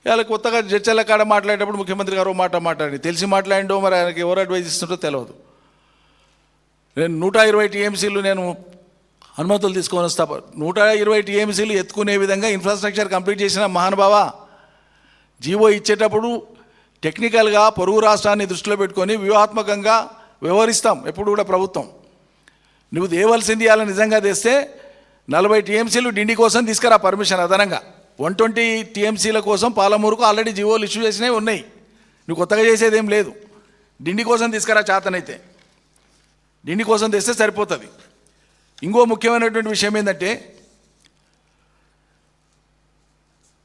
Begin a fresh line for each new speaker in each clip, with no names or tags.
ఇలా కొత్తగా జడ్చర్ల కాడ మాట్లాడేటప్పుడు ముఖ్యమంత్రి గారు మాట మాట్లాడి తెలిసి మాట్లాడిండో మరి ఆయనకి ఎవరు అడ్వైజ్ ఇస్తుంటో తెలియదు. నేను 120 టీఎంసీలు నేను అనుమతులు తీసుకొని వస్తా. 120 టీఎంసీలు ఎత్తుకునే విధంగా ఇన్ఫ్రాస్ట్రక్చర్ కంప్లీట్ చేసిన మహానుభావ. జీవో ఇచ్చేటప్పుడు టెక్నికల్గా పొరుగు రాష్ట్రాన్ని దృష్టిలో పెట్టుకొని వ్యూహాత్మకంగా వ్యవహరిస్తాం ఎప్పుడు కూడా ప్రభుత్వం. నువ్వు దేవలసింది అలా నిజంగా తెస్తే 40 టీఎంసీలు డిండి కోసం తీసుకురా పర్మిషన్ అదనంగా. 120 టీఎంసీల కోసం పాలమూరుకు ఆల్రెడీ జీవోలు ఇష్యూ చేసినవి ఉన్నాయి. నువ్వు కొత్తగా చేసేది ఏం లేదు. డిండి కోసం తీసుకురా చేతనైతే. డిండి కోసం తెస్తే సరిపోతుంది. ఇంకో ముఖ్యమైనటువంటి విషయం ఏంటంటే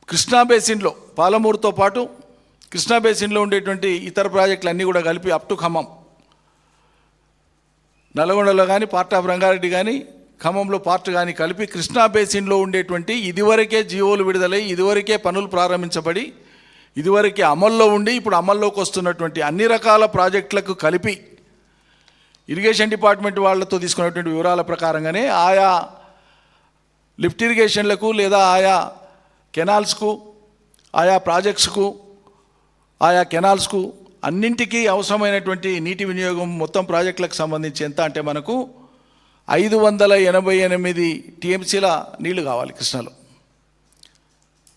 కృష్ణా బేసిన్లో పాలమూరుతో పాటు కృష్ణా బేసిన్లో ఉండేటువంటి ఇతర ప్రాజెక్టులు అన్నీ కూడా కలిపి అప్ టు ఖమ్మం, నల్గొండలో కానీ పార్ట్ ఆఫ్ రంగారెడ్డి కానీ ఖమ్మంలో పార్ట్ కానీ కలిపి కృష్ణా బేసిన్లో ఉండేటువంటి ఇదివరకే జీవోలు విడుదలై ఇదివరకే పనులు ప్రారంభించబడి ఇదివరకే అమల్లో ఉండి ఇప్పుడు అమల్లోకి వస్తున్నటువంటి అన్ని రకాల ప్రాజెక్టులకు కలిపి ఇరిగేషన్ డిపార్ట్మెంట్ వాళ్ళతో తీసుకున్నటువంటి వివరాల ప్రకారంగానే ఆయా లిఫ్ట్ ఇరిగేషన్లకు లేదా ఆయా కెనాల్స్కు ఆయా ప్రాజెక్ట్స్కు ఆయా కెనాల్స్కు అన్నింటికీ అవసరమైనటువంటి నీటి వినియోగం మొత్తం ప్రాజెక్టులకు సంబంధించి ఎంత అంటే మనకు 588 టీఎంసీల నీళ్లు కావాలి కృష్ణాలో.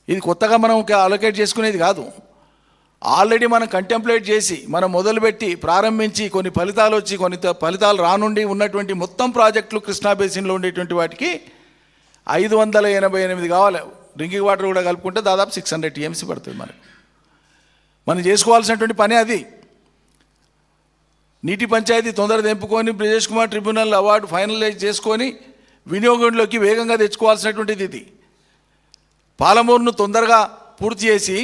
ఇది కొత్తగా మనం అలొకేట్ చేసుకునేది కాదు. ఆల్రెడీ మనం కంటెంప్లేట్ చేసి మనం మొదలుపెట్టి ప్రారంభించి కొన్ని ఫలితాలు వచ్చి కొన్ని ఫలితాలు రానుండి ఉన్నటువంటి మొత్తం ప్రాజెక్టులు కృష్ణా బేసిన్లో ఉండేటువంటి వాటికి 588 కావాలి. డ్రింకింగ్ వాటర్ కూడా కలుపుకుంటే దాదాపు 600 టీఎంసీ పడుతుంది మనకు. మనం చేసుకోవాల్సినటువంటి పని అది. నీటి పంచాయతీ తొందర తెంపుకొని Brijesh Kumar tribunal award finalise చేసుకొని వినియోగంలోకి వేగంగా తెచ్చుకోవాల్సినటువంటిది ఇది. పాలమూరును తొందరగా పూర్తి చేసి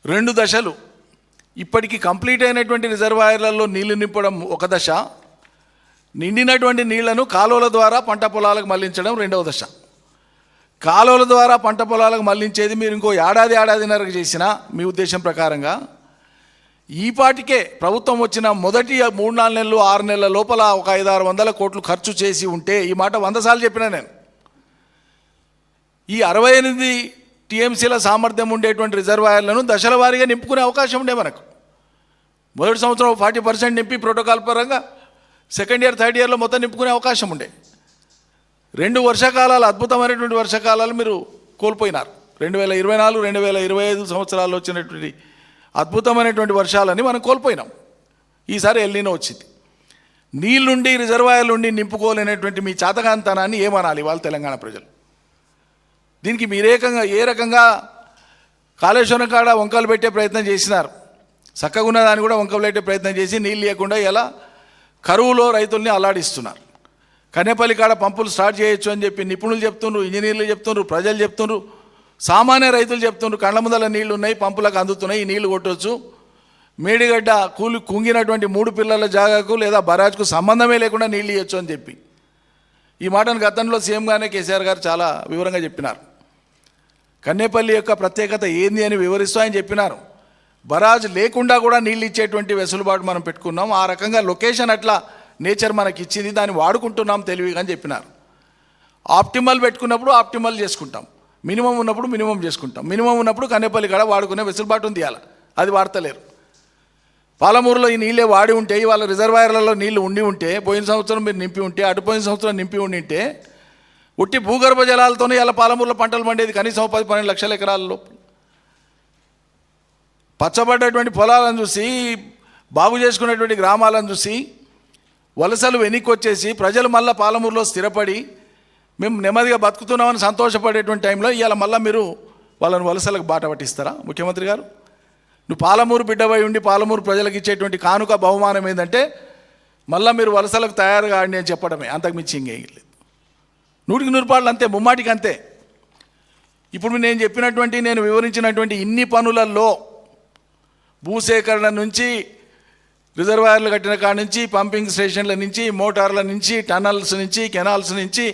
2 దశలు ఇప్పటికీ కంప్లీట్ అయినటువంటి రిజర్వాయర్లలో నీళ్లు నింపడం ఒక దశ, నిండినటువంటి నీళ్లను కాలువల ద్వారా పంట పొలాలకు మళ్లించడం 2వ దశ. కాలువల ద్వారా పంట పొలాలకు మళ్లించేది మీరు ఇంకో ఏడాదిన్నరకు చేసిన మీ ఉద్దేశం ప్రకారంగా ఈ పాటికే ప్రభుత్వం వచ్చిన మొదటి 3-4 నెలలు 6 నెలల లోపల ఒక 500-600 కోట్లు ఖర్చు చేసి ఉంటే, ఈ మాట 100 సార్లు చెప్పినా నేను, ఈ 68 టీఎంసీల సామర్థ్యం ఉండేటువంటి రిజర్వాయర్లను దశల వారీగా నింపుకునే అవకాశం ఉండే మనకు. మొదటి సంవత్సరం 40% నింపి ప్రోటోకాల్ పరంగా సెకండ్ ఇయర్ థర్డ్ ఇయర్లో మొత్తం నింపుకునే అవకాశం ఉండే. 2 వర్షాకాలాలు అద్భుతమైనటువంటి వర్షాకాలాలు మీరు కోల్పోయినారు. 2024, 2025 సంవత్సరాల్లో వచ్చినటువంటి అద్భుతమైనటువంటి వర్షాలని మనం కోల్పోయినాం. ఈసారి ఎల్నినో వచ్చింది. నీళ్ళుండి రిజర్వాయర్లు ఉండి నింపుకోలేనటువంటి మీ చాతకాంతనాన్ని ఏమనాలి వాళ్ళు తెలంగాణ ప్రజలు? దీనికి ఏ రకంగా కాళేశ్వరం కాడ వంకలు పెట్టే ప్రయత్నం చేసినారు. చక్కగా ఉన్నదాన్ని కూడా వంకలు పెట్టే ప్రయత్నం చేసి నీళ్ళు లేకుండా ఎలా కరువులో రైతుల్ని అల్లాడిస్తున్నారు. కనేపల్లి కాడ పంపులు స్టార్ట్ చేయొచ్చు అని చెప్పి నిపుణులు చెప్తున్నారు, ఇంజనీర్లు చెప్తున్నారు, ప్రజలు చెప్తున్నారు, సామాన్య రైతులు చెప్తున్నారు. కళ్ళ ముందల నీళ్లు ఉన్నాయి, పంపులకు అందుతున్నాయి, ఈ నీళ్లు కొట్టవచ్చు. మేడిగడ్డ కుంగినటువంటి 3 పిల్లల జాగాకు లేదా బరాజ్కు సంబంధమే లేకుండా నీళ్ళు ఇవ్వచ్చు అని చెప్పి ఈ మాటను గతంలో సీఎంగానే కేసీఆర్ గారు చాలా వివరంగా చెప్పినారు. కన్నేపల్లి యొక్క ప్రత్యేకత ఏంది అని వివరిస్తూ ఆయన చెప్పినారు. బరాజ్ లేకుండా కూడా నీళ్ళు ఇచ్చేటువంటి వెసులుబాటు మనం పెట్టుకున్నాం. ఆ రకంగా లొకేషన్ అట్లా నేచర్ మనకి ఇచ్చింది, దాన్ని వాడుకుంటున్నాం తెలివిగా అని చెప్పినారు. ఆప్టిమల్ పెట్టుకున్నప్పుడు ఆప్టిమల్ చేసుకుంటాం, మినిమం ఉన్నప్పుడు మినిమం చేసుకుంటాం. మినిమం ఉన్నప్పుడు కన్నేపల్లి కాడ వాడుకునే వెసులుబాటు ఉంది, అలా అది వాడతలేరు. పాలమూరులో ఈ నీళ్ళే వాడి ఉంటే, ఇవాళ రిజర్వాయర్లలో నీళ్లు ఉండి ఉంటే, పోయిన సంవత్సరం మీరు నింపి ఉంటే, అటుపోయిన సంవత్సరం నింపి ఉండింటే, ఉట్టి భూగర్భ జలాలతోనే ఇలా పాలమూరులో పంటలు పండేది కనీసం 10-12 లక్షల ఎకరాలలో. పచ్చబడ్డటువంటి పొలాలను చూసి, బాగు చేసుకున్నటువంటి గ్రామాలను చూసి వలసలు వెనక్కి వచ్చేసి ప్రజలు మళ్ళీ పాలమూరులో స్థిరపడి మేము నెమ్మదిగా బతుకుతున్నామని సంతోషపడేటువంటి టైంలో ఇవాళ మళ్ళీ మీరు వాళ్ళని వలసలకు బాట పట్టిస్తారా ముఖ్యమంత్రి గారు? నువ్వు పాలమూరు బిడ్డవై ఉండి పాలమూరు ప్రజలకు ఇచ్చేటువంటి కానుక బహుమానం ఏంటంటే మళ్ళీ మీరు వలసలకు తయారు కాండి అని చెప్పడమే, అంతకుమించి ఇంకేం లేదు. 100% అంతే, ముమ్మాటికి అంతే. ఇప్పుడు నేను చెప్పినటువంటి, నేను వివరించినటువంటి ఇన్ని పనులలో భూసేకరణ నుంచి, రిజర్వాయర్లు కట్టిన కాడ నుంచి, పంపింగ్ స్టేషన్ల నుంచి, మోటార్ల నుంచి, టనల్స్ నుంచి, కెనాల్స్ నుంచి,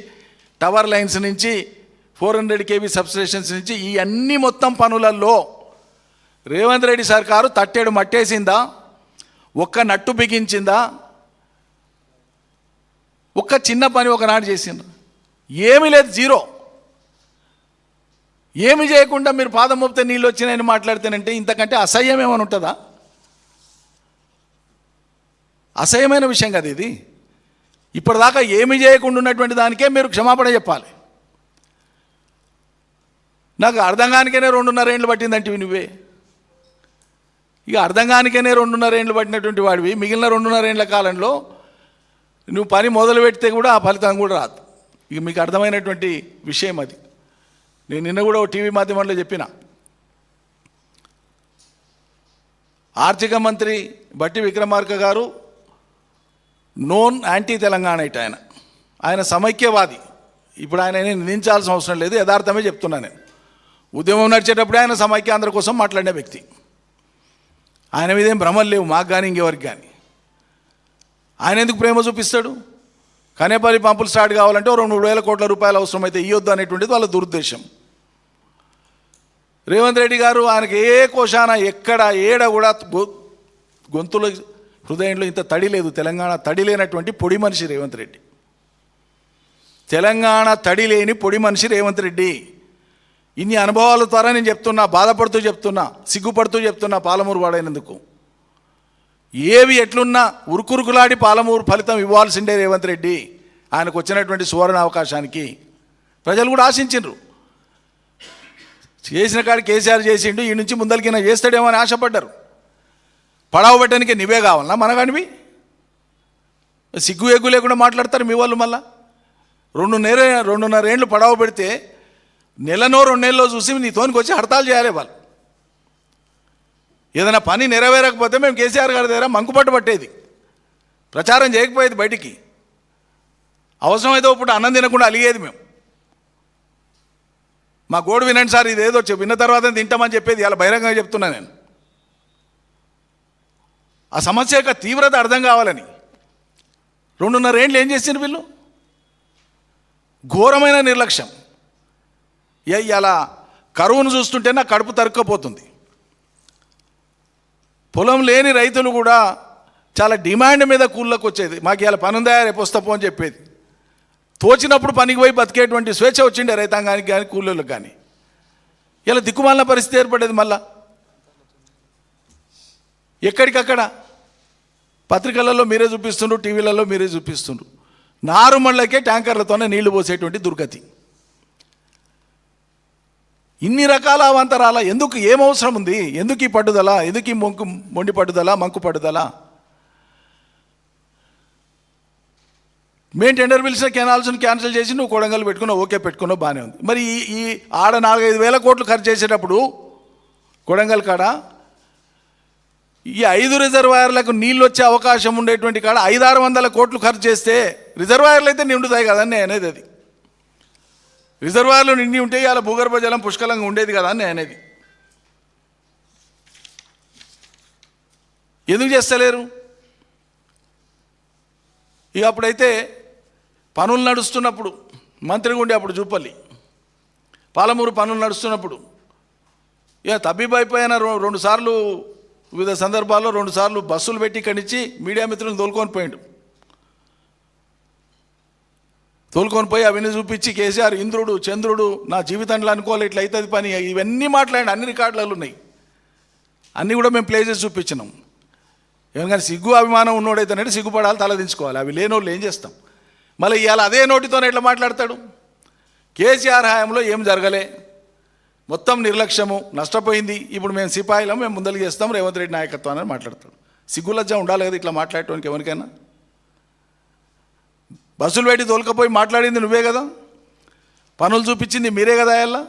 టవర్ లైన్స్ నుంచి, 400 kV సబ్స్టేషన్స్ నుంచి, ఈ అన్ని మొత్తం పనులలో రేవంత్ రెడ్డి సర్కారు తట్టేడు మట్టేసిందా? ఒక్క నట్టు బిగించిందా? ఒక్క చిన్న పని ఒకనాడు చేసిందా? ఏమీ లేదు, జీరో. ఏమి చేయకుండా మీరు పాదం మోపితే నీళ్ళు వచ్చినాయని మాట్లాడితేనంటే ఇంతకంటే అసహ్యం ఏమైనా ఉంటుందా? అసహ్యమైన విషయం కదా ఇది. ఇప్పటిదాకా ఏమి చేయకుండా ఉన్నటువంటి దానికే మీరు క్షమాపణ చెప్పాలి. నాకు అర్థం కానికనే 2.5 ఏళ్ళు పట్టిందంటివి నువ్వే. ఇక అర్థం కానికనే 2.5 ఏళ్ళు పట్టినటువంటి వాడివి మిగిలిన 2.5 ఏళ్ళ కాలంలో నువ్వు పని మొదలు పెడితే కూడా ఆ ఫలితం కూడా రాదు. ఇక మీకు అర్థమైనటువంటి విషయం అది. నేను నిన్న కూడా ఒక టీవీ మాధ్యమంలో చెప్పిన, ఆర్థిక మంత్రి బట్టి విక్రమార్క గారు నోన్ యాంటీ తెలంగాణ ఇటు ఆయన సమైక్యవాది. ఇప్పుడు ఆయన నిందించాల్సిన అవసరం లేదు, యథార్థమే చెప్తున్నా నేను. ఉద్యమం నడిచేటప్పుడే ఆయన సమైక్యాంధ్ర కోసం మాట్లాడిన వ్యక్తి. ఆయన మీద ఏం భ్రమలు లేవు మాకు కానీ ఇంకెవరికి కానీ. ఆయన ఎందుకు ప్రేమ చూపిస్తాడు? కనేపల్లి పంపులు స్టార్ట్ కావాలంటే 2-3 వేల కోట్ల రూపాయలు అవసరమైతే ఇవ్వద్దు అనేటువంటిది వాళ్ళ దురుద్దేశం. రేవంత్ రెడ్డి గారు ఆయనకి ఏ కోశాన ఎక్కడ ఏడ కూడా గొంతులో హృదయంలో ఇంత తడి లేదు. తెలంగాణ తడి లేనటువంటి పొడి మనిషి రేవంత్ రెడ్డి. తెలంగాణ తడి లేని పొడి మనిషి రేవంత్ రెడ్డి. ఇన్ని అనుభవాల ద్వారా నేను చెప్తున్నా, బాధపడుతూ చెప్తున్నా, సిగ్గుపడుతూ చెప్తున్నా. పాలమూరు వాడైనందుకు ఏవి ఎట్లున్నా ఉరుకురుకులాడి పాలమూరు ఫలితం ఇవ్వాల్సిందే రేవంత్ రెడ్డి. ఆయనకు వచ్చినటువంటి సువర్ణ అవకాశానికి ప్రజలు కూడా ఆశించిండ్రు. చేసిన కాడ కేసీఆర్ చేసిండు, ఈ నుంచి ముందరికినా చేస్తాడేమో అని ఆశపడ్డారు. పడవ పెట్టడానికి నువ్వే కావాలన్నా మనగానివి? సిగ్గు ఎగ్గు లేకుండా మాట్లాడతారు మీ వాళ్ళు. మళ్ళా 2.5 ఏళ్ళు పడవ పెడితే నెలనో 2 నెలల్లో చూసి నీతోనికి వచ్చి హడతాలు చేయాలి వాళ్ళు. ఏదైనా పని నెరవేరకపోతే మేము కేసీఆర్ గారి దగ్గర మంకుపట్టు పట్టేది, ప్రచారం చేయకపోయేది బయటికి. అవసరమైతే ఇప్పుడు అన్నం తినకుండా అలిగేది మేము. మా గోడు వినండి సార్, ఇదేదో విన్న తర్వాత తింటామని చెప్పేది ఇలా బహిరంగంగా చెప్తున్నా నేను. ఆ సమస్య యొక్క తీవ్రత అర్థం కావాలని 2.5 ఏళ్ళు ఏం చేసిండ్రు వీళ్ళు? ఘోరమైన నిర్లక్ష్యం. ఇలా కరువును చూస్తుంటే నా కడుపు తరుక్కపోతుంది. పొలం లేని రైతులు కూడా చాలా డిమాండ్ మీద కూళ్ళకు వచ్చేది. మాకు ఇలా పని ఉందా రేపు వస్తాపో అని చెప్పేది. తోచినప్పుడు పనికి పోయి బతికేటువంటి స్వేచ్ఛ వచ్చిండే రైతాంగానికి కానీ కూలీలకు కానీ. ఇలా దిక్కుమాలిన పరిస్థితి ఏర్పడేది. మళ్ళా ఎక్కడికక్కడ పత్రికలలో మీరే చూపిస్తుండ్రు, టీవీలలో మీరే చూపిస్తుండ్రు. నారుమళ్ళకే ట్యాంకర్లతోనే నీళ్లు పోసేటువంటి దుర్గతి. ఇన్ని రకాల అవాంతరాల ఎందుకు? ఏం అవసరం ఉంది? ఎందుకు ఈ పట్టుదల? ఎందుకు ఈ మొండి పట్టుదల, మంకు పట్టుదల? మేము టెండర్ పిలిచిన కెనాల్స్ని క్యాన్సిల్ చేసి నువ్వు కొడంగల్ పెట్టుకున్నావు, ఓకే పెట్టుకున్నావు, బాగానే ఉంది. మరి ఈ ఆడ 4-5 వేల కోట్లు ఖర్చు చేసేటప్పుడు కొడంగల్ కాడ ఈ 5 రిజర్వాయర్లకు నీళ్ళు వచ్చే అవకాశం ఉండేటువంటి కాడ 500-600 కోట్లు ఖర్చు చేస్తే రిజర్వాయర్లు అయితే నిండుతాయి కదని నేను అనేది. అది రిజర్వాయర్లు నిండి ఉంటే ఇలా భూగర్భ జలం పుష్కలంగా ఉండేది కదా అని నేను అనేది. ఎందుకు చేస్తలేరు? ఇక అప్పుడైతే పనులు నడుస్తున్నప్పుడు మంత్రిగా ఉండే అప్పుడు జూపల్లి పాలమూరు పనులు నడుస్తున్నప్పుడు ఇక తబ్బిబ్ అయిపోయిన 2 సార్లు వివిధ సందర్భాల్లో 2 సార్లు బస్సులు పెట్టి ఇక్కడి నుంచి మీడియా మిత్రులను తోలుకొని పోయి అవన్నీ చూపించి కేసీఆర్ ఇంద్రుడు చంద్రుడు నా జీవితంలో అనుకోవాలి ఇట్లా అవుతుంది పని, ఇవన్నీ మాట్లాడి అన్ని రికార్డులలో ఉన్నాయి. అన్నీ కూడా మేము ప్లే చేసి చూపించినాం. ఏమన్నా సిగ్గు అభిమానం ఉన్నోడైతేనంటే సిగ్గుపడాలి, తలదించుకోవాలి. అవి లేనోళ్ళు ఏం చేస్తాం? మళ్ళీ ఇవాళ అదే నోటితోనే ఎట్లా మాట్లాడతాడు? కేసీఆర్ హయాంలో ఏం జరగలే, మొత్తం నిర్లక్ష్యము, నష్టపోయింది, ఇప్పుడు మేము సిపాయిలం, మేము ముందలు చేస్తాం రేవంత్ రెడ్డి నాయకత్వం అని మాట్లాడతాడు. సిగ్గులజ్జ ఉండాలి కదా ఇట్లా మాట్లాడటానికి ఎవరికైనా? బస్సులు పెట్టి తోలుకపోయి మాట్లాడింది నువ్వే కదా, పనులు చూపించింది మీరే కదా. అయ్యల్లా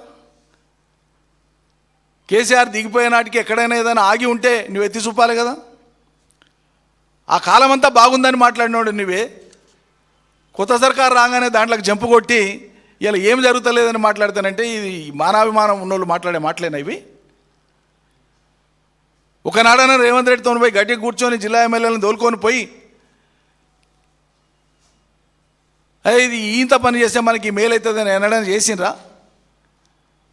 కేసీఆర్ దిగిపోయే నాటికి ఎక్కడైనా ఏదైనా ఆగి ఉంటే నువ్వు ఎత్తి చూపాలి కదా. ఆ కాలం అంతా బాగుందని మాట్లాడినోడు నువ్వే. కొత్త సర్కారు రాగానే దాంట్లోకి జంపు కొట్టి ఇలా ఏం జరుగుతలేదని మాట్లాడతానంటే ఇది మానాభిమానం ఉన్నోళ్ళు మాట్లాడే మాటలేనా ఇవి? ఒకనాడన రేవంత్ రెడ్డితో పోయి గట్టిగా కూర్చొని జిల్లా ఎమ్మెల్యేలను తోలుకొని పోయి ఇది ఇంత పని చేస్తే మనకి మేలు అవుతుందని అనడం చేసిండ్రా?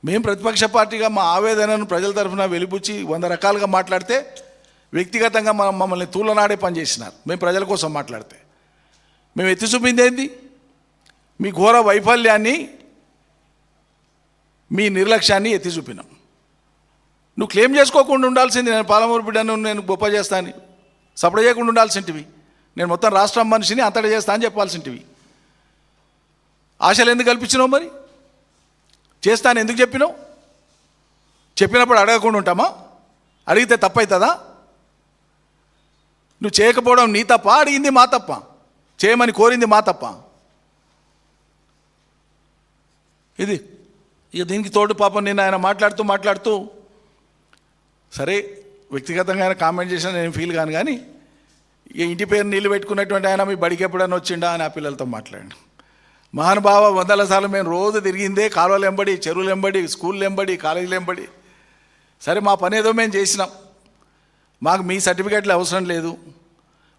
మేము ప్రతిపక్ష పార్టీగా మా ఆవేదనను ప్రజల తరఫున వెలిపుచ్చి 100 రకాలుగా మాట్లాడితే వ్యక్తిగతంగా మమ్మల్ని తూలనాడే పని చేసినారు. మేము ప్రజల కోసం మాట్లాడితే మేము ఎత్తి చూపింది ఏంది? మీ ఘోర వైఫల్యాన్ని మీ నిర్లక్ష్యాన్ని ఎత్తి చూపినాం. నువ్వు క్లెయిమ్ చేసుకోకుండా ఉండాల్సింది, నేను పాలమూరు బిడ్డను నేను గొప్ప చేస్తాను సపోర్ట్ చేయకుండా ఉండాల్సింటివి. నేను మొత్తం రాష్ట్రం మనిషిని అంతటా చేస్తా అని చెప్పాల్సింటివి. ఆశలు ఎందుకు కల్పించినావు? మరి చేస్తాను ఎందుకు చెప్పినావు? చెప్పినప్పుడు అడగకుండా ఉంటామా? అడిగితే తప్పవుతుందా? నువ్వు చేయకపోవడం నీ తప్ప, అడిగింది మా తప్ప, చేయమని కోరింది మా తప్ప. ఇది ఇక దీనికి తోడు పాపం నిన్న ఆయన మాట్లాడుతూ సరే వ్యక్తిగతంగా ఆయన కామెంట్ చేసినా నేను ఫీల్ కాను, కానీ ఇక ఇంటి పేరు నీళ్ళు పెట్టుకున్నటువంటి ఆయన మీ బడికి ఎప్పుడైనా వచ్చిండా అని ఆ పిల్లలతో మాట్లాడండి. మహానుభావ, వందల సార్లు మేము రోజు తిరిగిందే కాలువలు ఎంబడి, చెరువులు ఎంబడి, స్కూళ్ళు ఎంబడి, కాలేజీలు ఎంబడి. సరే మా పని ఏదో మేము చేసినాం, మాకు మీ సర్టిఫికెట్లు అవసరం లేదు,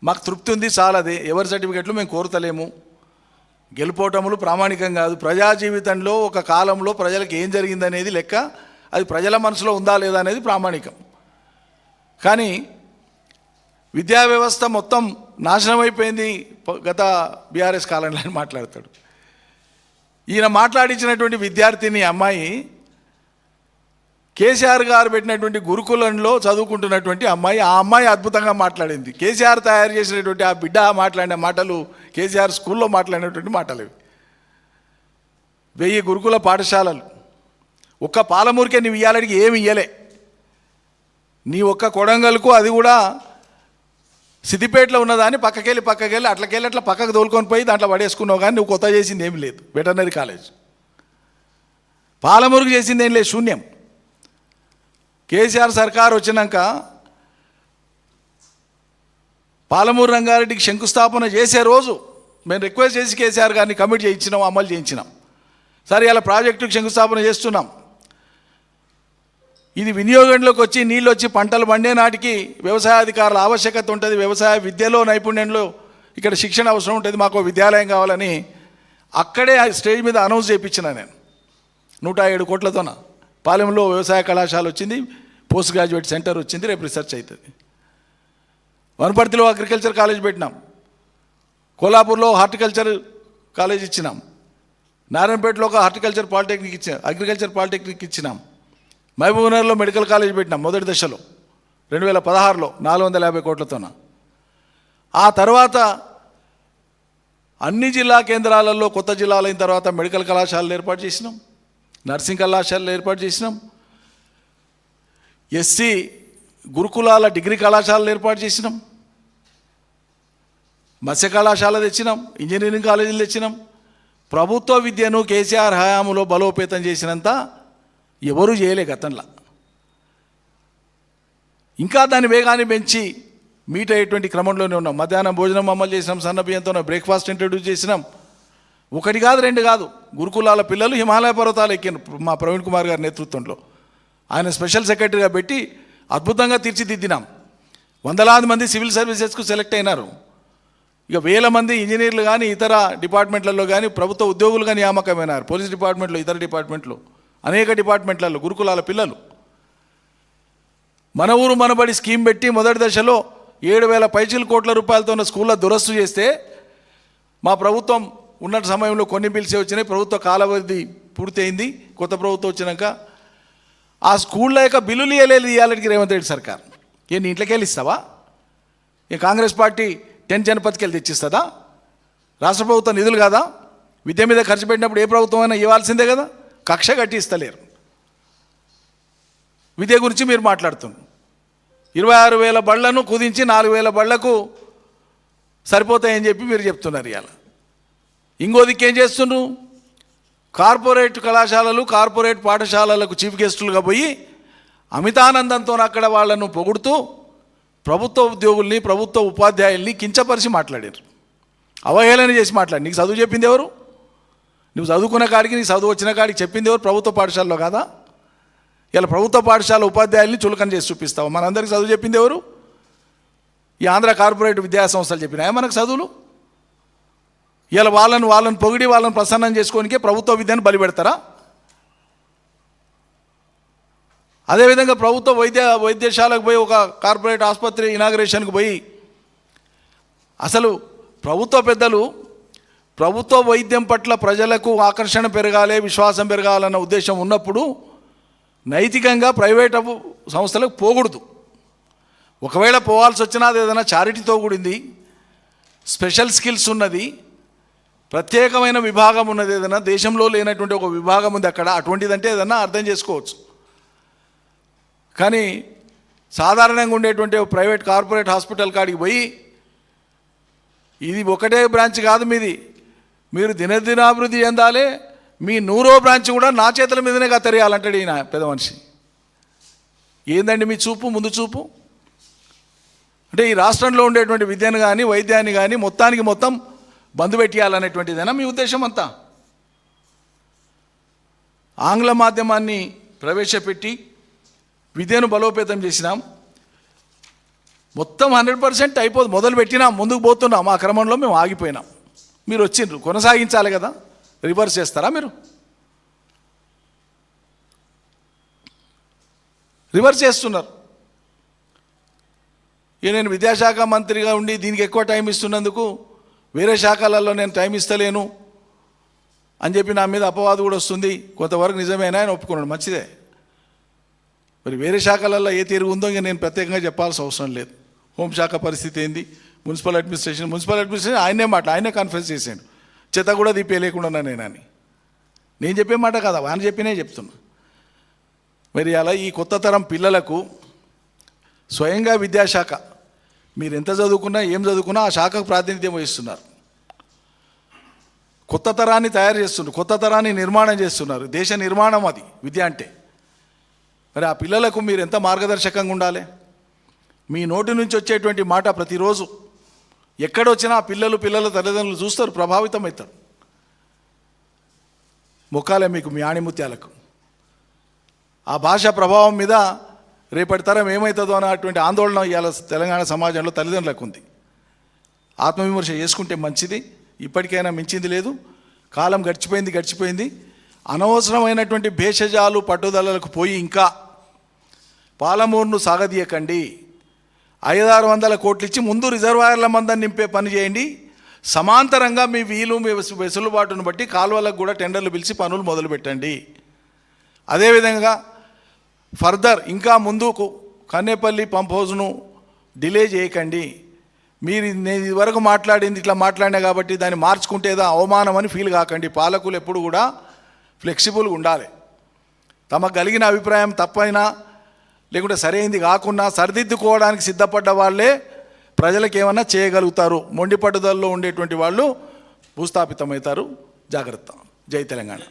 మాకు తృప్తి ఉంది చాలా. అదే ఎవరి సర్టిఫికెట్లు మేము కోరుతలేము. గెలుపోవటములు ప్రామాణికం కాదు. ప్రజా జీవితంలో ఒక కాలంలో ప్రజలకు ఏం జరిగిందనేది లెక్క, అది ప్రజల మనసులో ఉందా లేదా అనేది ప్రామాణికం. కానీ విద్యా వ్యవస్థ మొత్తం నాశనం అయిపోయింది గత బీఆర్ఎస్ కాలంలో అని మాట్లాడతాడు. ఈయన మాట్లాడించినటువంటి విద్యార్థిని అమ్మాయి కేసీఆర్ గారు పెట్టినటువంటి గురుకులంలో చదువుకుంటున్నటువంటి అమ్మాయి. ఆ అమ్మాయి అద్భుతంగా మాట్లాడింది. కేసీఆర్ తయారు చేసినటువంటి ఆ బిడ్డ మాట్లాడిన మాటలు కేసీఆర్ స్కూల్లో మాట్లాడినటువంటి మాటలు. 1000 గురుకుల పాఠశాలలు, ఒక్క పాలమూరుకే నువ్వు ఇయ్యాలడికి ఏమి ఇయ్యలే. నీ ఒక్క కొడంగల్కు, అది కూడా సిద్దిపేటలో ఉన్నదాన్ని పక్కకెళ్ళి అట్లా పక్కకు తోలుకొని పోయి దాంట్లో పడేసుకున్నావు. కానీ నువ్వు కొత్త చేసింది ఏమి లేదు. వెటర్నరీ కాలేజ్ పాలమూరుకు చేసింది ఏం లేదు, శూన్యం. కేసీఆర్ సర్కార్ వచ్చినాక పాలమూరు రంగారెడ్డికి శంకుస్థాపన చేసే రోజు మేము రిక్వెస్ట్ చేసి కేసీఆర్ గారిని కమిట్ చేయించినాం, అమలు చేయించినాం. సరే ఇలా ప్రాజెక్టుకు శంకుస్థాపన చేస్తున్నాం. ఇది వినియోగంలోకి వచ్చి నీళ్ళు వచ్చి పంటలు పండే నాటికి వ్యవసాయ అధికారుల ఆవశ్యకత ఉంటుంది. వ్యవసాయ విద్యలో నైపుణ్యంలో ఇక్కడ శిక్షణ అవసరం ఉంటుంది. మాకు విద్యాలయం కావాలని అక్కడే స్టేజ్ మీద అనౌన్స్ చేయించిన నేను 107 కోట్లతోన. పాలెంలో వ్యవసాయ కళాశాల వచ్చింది, పోస్ట్ గ్రాడ్యుయేట్ సెంటర్ వచ్చింది, రేపు రీసెర్చ్ అవుతుంది. వనపర్తిలో అగ్రికల్చర్ కాలేజ్ పెట్టినాం, కోల్హాపూర్లో హార్టికల్చర్ కాలేజ్ ఇచ్చినాం, నారాయణపేటలో ఒక హార్టికల్చర్ పాలిటెక్నిక్ ఇచ్చాం, అగ్రికల్చర్ పాలిటెక్నిక్ ఇచ్చినాం, మహబూబ్నగర్లో మెడికల్ కాలేజ్ పెట్టినాం మొదటి దశలో 2016లో 450 కోట్లతోన. ఆ తర్వాత అన్ని జిల్లా కేంద్రాలలో కొత్త జిల్లాలైన తర్వాత మెడికల్ కళాశాలలు ఏర్పాటు చేసినాం, నర్సింగ్ కళాశాలలు ఏర్పాటు చేసినాం, ఎస్సీ గురుకులాల డిగ్రీ కళాశాలలు ఏర్పాటు చేసినాం, మత్స్య కళాశాల తెచ్చినాం, ఇంజనీరింగ్ కాలేజీలు తెచ్చినాం. ప్రభుత్వ విద్యను కేసీఆర్ హయాంలో బలోపేతం చేసినంత ఎవరూ చేయలే గతంలో. ఇంకా దాని వేగాన్ని పెంచి మీట్ అయ్యేటువంటి క్రమంలోనే ఉన్నాం. మధ్యాహ్నం భోజనం అమలు చేసినాం, సన్న బియ్యంతో బ్రేక్ఫాస్ట్ ఇంట్రడ్యూస్ చేసినాం. 1 కాదు 2 కాదు, గురుకులాల పిల్లలు హిమాలయ పర్వతాలు ఎక్కిన మా ప్రవీణ్ కుమార్ గారి నేతృత్వంలో ఆయన స్పెషల్ సెక్రటరీగా పెట్టి అద్భుతంగా తీర్చిదిద్దినాం. వందలాది మంది సివిల్ సర్వీసెస్కు సెలెక్ట్ అయినారు. ఇక వేల మంది ఇంజనీర్లు కానీ ఇతర డిపార్ట్మెంట్లలో కానీ ప్రభుత్వ ఉద్యోగులుగా నియామకమైనారు. పోలీస్ డిపార్ట్మెంట్లో, ఇతర డిపార్ట్మెంట్లో, అనేక డిపార్ట్మెంట్లలో గురుకులాల పిల్లలు. మన ఊరు మనబడి స్కీమ్ పెట్టి మొదటి దశలో 7,000 పైచిల కోట్ల రూపాయలతో ఉన్న స్కూళ్ళ దురస్తు చేస్తే మా ప్రభుత్వం ఉన్న సమయంలో కొన్ని బిల్సే వచ్చినాయి. ప్రభుత్వ కాలావధి పూర్తయింది. కొత్త ప్రభుత్వం వచ్చినాక ఆ స్కూళ్ళ యొక్క బిల్లులు ఇవ్వాలకి రేవంత్ రెడ్డి సర్కార్ నీ ఇంట్లోకి వెళ్ళి ఇస్తావా? ఈ కాంగ్రెస్ పార్టీ 10 జనపథ్కి వెళ్ళి తెచ్చిస్తుందా? రాష్ట్ర ప్రభుత్వం నిధులు కాదా? విద్య మీద ఖర్చు పెట్టినప్పుడు ఏ ప్రభుత్వం అయినా ఇవ్వాల్సిందే కదా. కక్ష కట్టి ఇస్తలేరు. విద్య గురించి మీరు మాట్లాడుతున్నారు. 26,000 బళ్లను కుదించి 4,000 బళ్లకు సరిపోతాయని చెప్పి మీరు చెప్తున్నారు. ఇవాళ ఇంకో దిక్కేం చేస్తున్నారు? కార్పొరేట్ కళాశాలలు, కార్పొరేట్ పాఠశాలలకు చీఫ్ గెస్టులుగా పోయి అమితానందంతో అక్కడ వాళ్ళను పొగుడుతూ ప్రభుత్వ ఉద్యోగుల్ని, ప్రభుత్వ ఉపాధ్యాయుల్ని కించపరిచి మాట్లాడారు. అవహేళన చేసి మాట్లాడి. నీకు చదువు చెప్పింది ఎవరు? నువ్వు చదువుకున్న కాడికి, నీకు చదువు వచ్చిన కాడికి చెప్పింది ఎవరు? ప్రభుత్వ పాఠశాలలో కాదా? ఇలా ప్రభుత్వ పాఠశాల ఉపాధ్యాయుల్ని చులకన చేసి చూపిస్తావు. మనందరికీ చదువు చెప్పింది ఎవరు? ఈ ఆంధ్ర కార్పొరేట్ విద్యా సంస్థలు చెప్పినాయా మనకు చదువులు? ఇలా వాళ్ళను పొగిడి వాళ్ళని ప్రసన్నం చేసుకోనికే ప్రభుత్వ విద్యను బలిపెడతారా? అదేవిధంగా ప్రభుత్వ వైద్యశాలకు పోయి ఒక కార్పొరేట్ ఆసుపత్రి ఇనాగ్రేషన్కి పోయి అసలు ప్రభుత్వ పెద్దలు ప్రభుత్వ వైద్యం పట్ల ప్రజలకు ఆకర్షణ పెరగాలి, విశ్వాసం పెరగాలన్న ఉద్దేశం ఉన్నప్పుడు నైతికంగా ప్రైవేట్ సంస్థలకు పోకూడదు. ఒకవేళ పోవాల్సి వచ్చినా అది ఏదైనా చారిటీతో కూడింది, స్పెషల్ స్కిల్స్ ఉన్నది, ప్రత్యేకమైన విభాగం ఉన్నది, ఏదైనా దేశంలో లేనటువంటి ఒక విభాగం ఉంది అక్కడ, అటువంటిదంటే ఏదన్నా అర్థం చేసుకోవచ్చు. కానీ సాధారణంగా ఉండేటువంటి ప్రైవేట్ కార్పొరేట్ హాస్పిటల్ కాడికి పోయి ఇది ఒకటే బ్రాంచ్ కాదు మీది, మీరు దినదినాభివృద్ధి చెందాలి, మీ 100వ బ్రాంచ్ కూడా నా చేతుల మీదనే కత్తరేయాలంటాడు ఈయన పెద్ద మనిషి. ఏందండి మీ చూపు, ముందు చూపు? అంటే ఈ రాష్ట్రంలో ఉండేటువంటి విద్యను కానీ వైద్యాన్ని కానీ మొత్తానికి మొత్తం బంద్ పెట్టేయాలనేటువంటిదేనా మీ ఉద్దేశం అంతా? ఆంగ్ల మాధ్యమాన్ని ప్రవేశపెట్టి విద్యను బలోపేతం చేసినాం, మొత్తం 100% అయిపోదు, మొదలు పెట్టినాం, ముందుకు పోతున్నాం, ఆ క్రమంలో మేము ఆగిపోయినాం. మీరు వచ్చిండ్రు, కొనసాగించాలి కదా, రివర్స్ చేస్తారా? మీరు రివర్స్ చేస్తున్నారు. నేను విద్యాశాఖ మంత్రిగా ఉండి దీనికి ఎక్కువ టైం ఇస్తున్నందుకు వేరే శాఖలలో నేను టైం ఇస్తలేను అని చెప్పి నా మీద అపవాదు కూడా వస్తుంది. కొంతవరకు నిజమేనా అని ఒప్పుకున్నాడు, మంచిదే. మరి వేరే శాఖలలో ఏ తీరు ఉందో ఇంకా నేను ప్రత్యేకంగా చెప్పాల్సిన అవసరం లేదు. హోంశాఖ పరిస్థితి ఏంది, మున్సిపల్ అడ్మినిస్ట్రేషన్ ఆయనే కాన్ఫరెన్స్ చేశాడు, చెత్త కూడా తీపేయలేకుండా నేను చెప్పే మాట కదా, ఆయన చెప్పినే చెప్తున్నా. మరి అలా ఈ కొత్త తరం పిల్లలకు స్వయంగా విద్యాశాఖ, మీరు ఎంత చదువుకున్నా ఏం చదువుకున్నా ఆ శాఖకు ప్రాతినిధ్యం వహిస్తున్నారు, కొత్త తరాన్ని తయారు చేస్తున్నారు, కొత్త తరాన్ని నిర్మాణం చేస్తున్నారు. దేశ నిర్మాణం అది విద్య అంటే. మరి ఆ పిల్లలకు మీరు ఎంత మార్గదర్శకంగా ఉండాలి? మీ నోటి నుంచి వచ్చేటువంటి మాట ప్రతిరోజు ఎక్కడొచ్చినా పిల్లల తల్లిదండ్రులు చూస్తారు, ప్రభావితం అవుతారు. మొక్కాలే మీకు మీ ఆణిముత్యాలకు. ఆ భాష ప్రభావం మీద రేపటి తరం ఏమవుతుందో అన్నటువంటి ఆందోళన ఇవాళ తెలంగాణ సమాజంలో తల్లిదండ్రులకు ఉంది. ఆత్మవిమర్శ చేసుకుంటే మంచిది, ఇప్పటికైనా మించింది లేదు. కాలం గడిచిపోయింది. అనవసరమైనటువంటి భేషజాలు పట్టుదలలకు పోయి ఇంకా పాలమూరును సాగదీయకండి. 500-600 కోట్లు ఇచ్చి ముందు రిజర్వాయర్ల మందని నింపే పని చేయండి. సమాంతరంగా మీ వెసులుబాటును బట్టి కాలువలకు కూడా టెండర్లు పిలిచి పనులు మొదలు పెట్టండి. అదేవిధంగా ఫర్దర్ ఇంకా ముందుకు కన్నేపల్లి పంప్ హౌస్ను డిలే చేయకండి. మీరు నేను ఇదివరకు మాట్లాడింది ఇట్లా మాట్లాడినా కాబట్టి దాన్ని మార్చుకుంటే ఏదో అవమానం అని ఫీల్ కాకండి. పాలకులు ఎప్పుడు కూడా ఫ్లెక్సిబుల్గా ఉండాలి. తమకు కలిగిన అభిప్రాయం తప్పైనా లేకుంటే సరైనది కాకుండా సరిదిద్దుకోవడానికి సిద్ధపడ్డ వాళ్ళే ప్రజలకు ఏమన్నా చేయగలుగుతారు. మొండి పట్టుదలలో ఉండేటువంటి వాళ్ళు భూస్థాపితమవుతారు. జాగ్రత్త. జై తెలంగాణ.